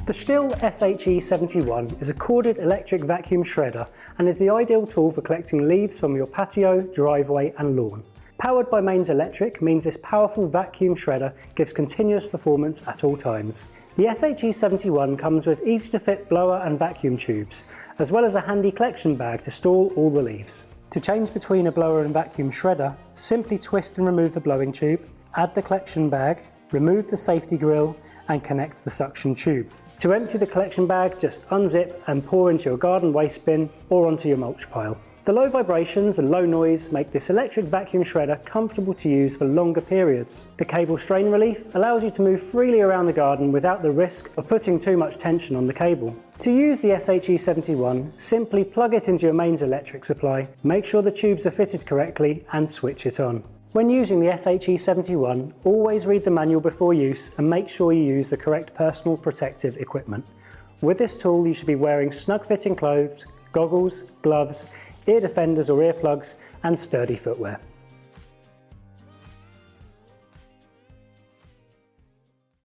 The STIHL SHE71 is a corded electric vacuum shredder and is the ideal tool for collecting leaves from your patio, driveway and lawn. Powered by mains electric means this powerful vacuum shredder gives continuous performance at all times. The SHE71 comes with easy to fit blower and vacuum tubes, as well as a handy collection bag to store all the leaves. To change between a blower and vacuum shredder, simply twist and remove the blowing tube, add the collection bag, remove the safety grill and connect the suction tube. To empty the collection bag, just unzip and pour into your garden waste bin or onto your mulch pile. The low vibrations and low noise make this electric vacuum shredder comfortable to use for longer periods. The cable strain relief allows you to move freely around the garden without the risk of putting too much tension on the cable. To use the SHE71, simply plug it into your mains electric supply, make sure the tubes are fitted correctly and switch it on. When using the SHE71, always read the manual before use and make sure you use the correct personal protective equipment. With this tool you should be wearing snug-fitting clothes, goggles, gloves, ear defenders or earplugs and sturdy footwear.